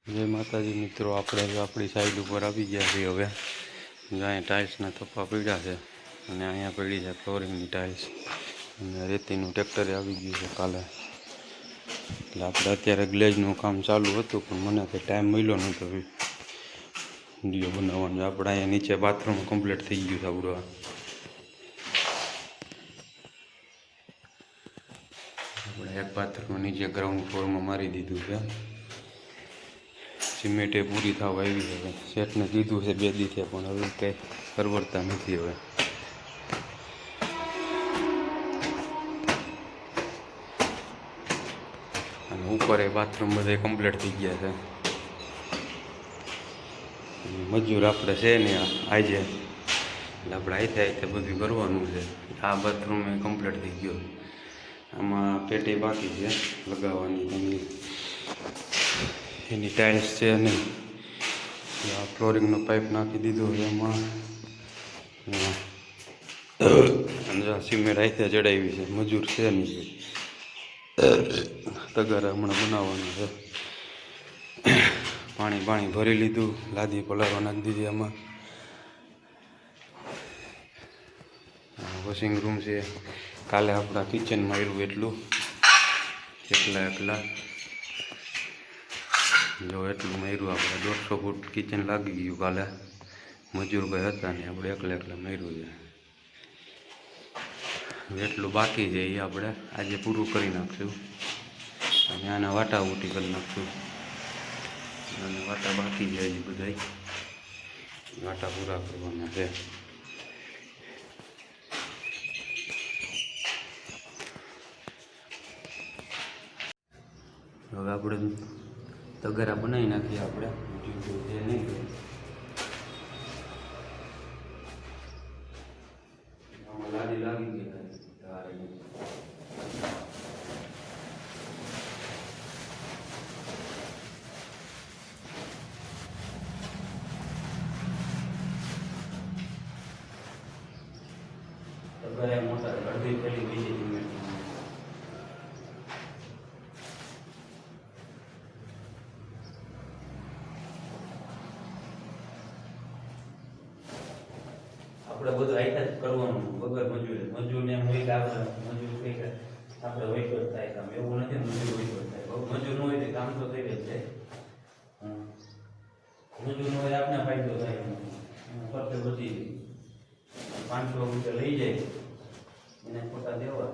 જય માતાજી મિત્રો, આપણે આપણી સાઈડ ઉપર આવી ગયા છીએ. હવે અહીંયા ટાઇલ્સના થપ્પા પડ્યા છે અને અહીંયા પડી છે ફ્લોરિંગની ટાઇલ્સ અને રેતીનું ટ્રેક્ટરે આવી ગયું છે કાલે. એટલે આપણે અત્યારે ગ્લેઝનું કામ ચાલુ હતું પણ મને કંઈ ટાઈમ મળ્યો નહોતો વિડીયો બનાવવાનો. આપણે અહીંયા નીચે બાથરૂમ કમ્પ્લીટ થઈ ગયું છે આપણું. આપણે એક બાથરૂમ નીચે ગ્રાઉન્ડ ફ્લોરમાં મારી દીધું છે. સિમેન્ટે પૂરી થવા આવી હવે શેઠને કીધું છે 2 દી થયા પણ હવે કંઈ પરવડતા નથી. હવે અને ઉપર એ બાથરૂમ બધા કમ્પ્લીટ થઈ ગયા છે. મજૂર આપણે છે ને આજે, એટલે આપણે આઈ થાય બધું કરવાનું છે. આ બાથરૂમ એ કમ્પ્લીટ થઈ ગયો. આમાં પેટી બાકી છે લગાવવાની, એની ટાઇલ્સ છે નહીં. આ ફ્લોરિંગનો પાઇપ નાખી દીધો છે એમાં અને સિમેન્ટ આઈથે ચડાવી છે. મજૂર છે નહીં, તગારા હમણાં બનાવવાનું છે. પાણી ભરી લીધું, લાદી પલાળવા નાખી દીધી. આમાં વોશિંગ રૂમ છે. કાલે આપણા કિચનમાં આવ્યું એટલું એકલા જો એટલું માર્યું. આપણે 150 ફૂટ કિચન લાગી ગયું કાલે. મજૂર ભાઈ હતા ને આપણે એકલા માર્યું છે. એટલું બાકી છે એ આપણે આજે પૂરું કરી નાખશું અને આના વાટા ઉટી કરી નાખશું. અને વાટા બાકી છે હજી બધા વાટા પૂરા કરવાના છે. હવે આપણે તગારા બનાવી નાખીએ. આપણે નહીં લાદી લાગી ગઈ. તગારા મોટા અડધી પેલી બીજી સિમેન્ટ આપણે બધું આઈટા જ કરવાનું વગર મજૂરને એમ હોય કે આપણે મજૂર કંઈક આપણે વહીવટ થાય કામ. એવું નથી મજૂર વહીવટ થાય. મજૂર ન હોય તો કામ તો થઈ જ જાય. મજૂર ન હોય આપણે ફાયદો થાય. ખર્ચો બચી 500 રૂપિયા લઈ જાય એને ખોટા દેવા.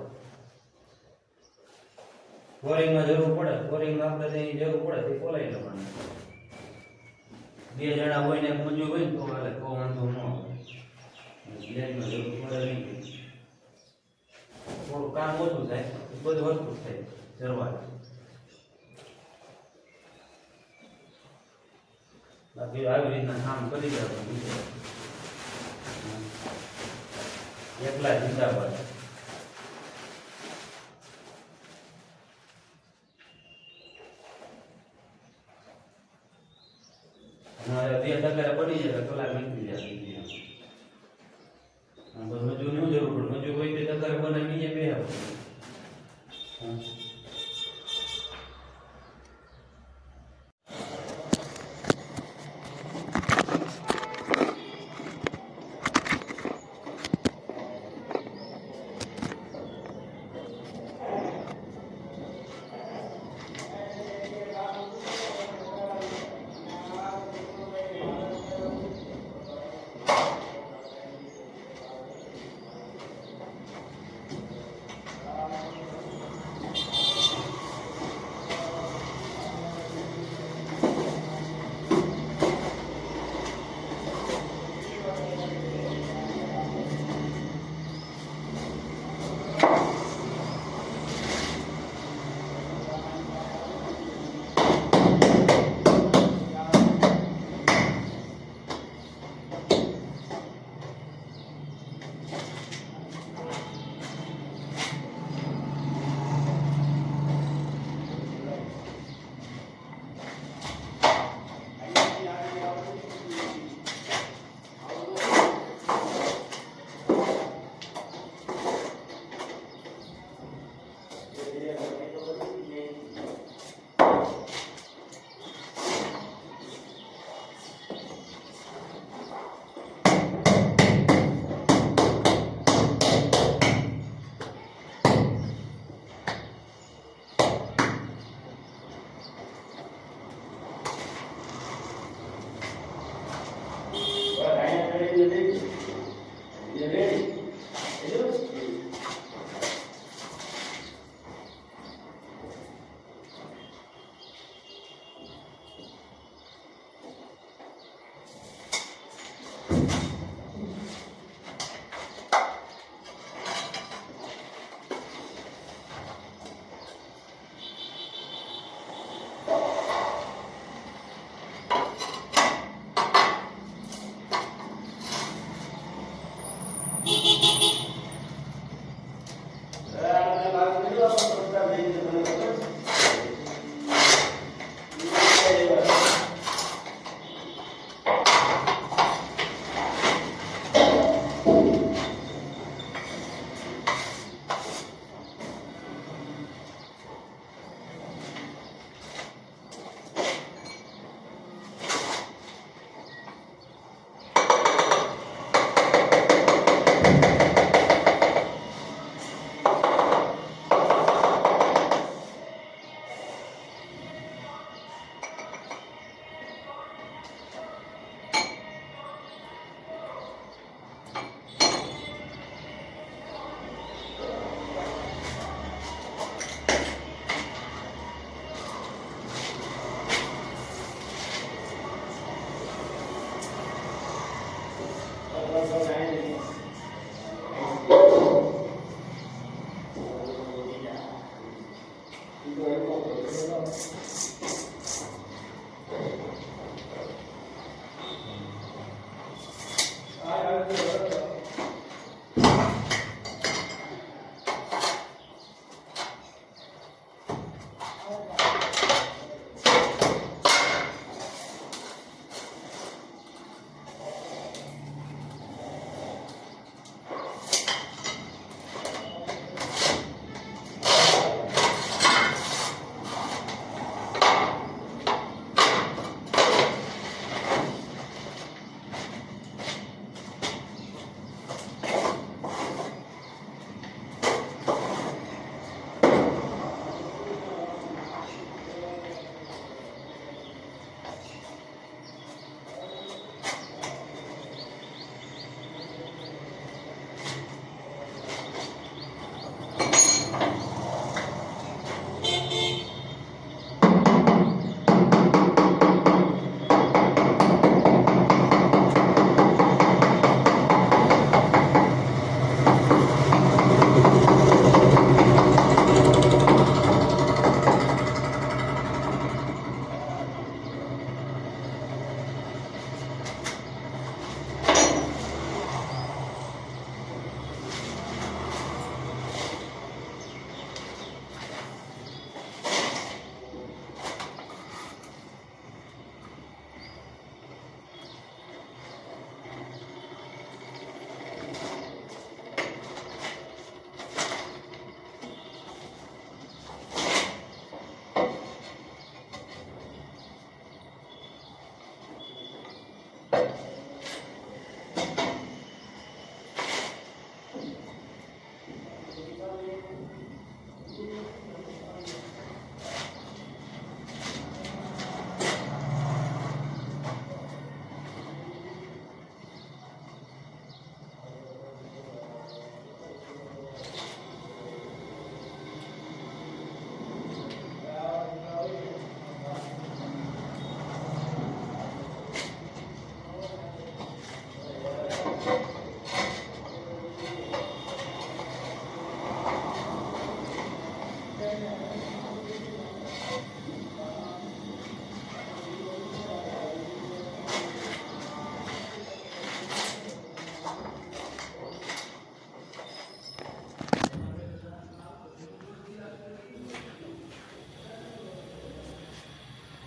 ફ્લોરિંગમાં જરૂર પડે, ફ્લોરિંગમાં આપણે જરૂર પડે તે ખોલાઈ લેવાનું. 2 જણા હોય ને એક મજૂર હોય ને તો હાલે, તો વાંધો ન આવે. ગ્લેઝમાં જરૂર પડે નહીં. થોડું કામ ઓછું થાય, બધું ઓછું થાય શરૂઆત. બાકી આવી રીતના કામ કરી જવાનું. એકલા જિંદાબાદ. અમારે 2 ટકા પડી જાય કલાક નીકળી જાય. મજૂર નું જરૂર પડે. મજૂર હોય તો તગાર બનાવી નીચે બે આવે.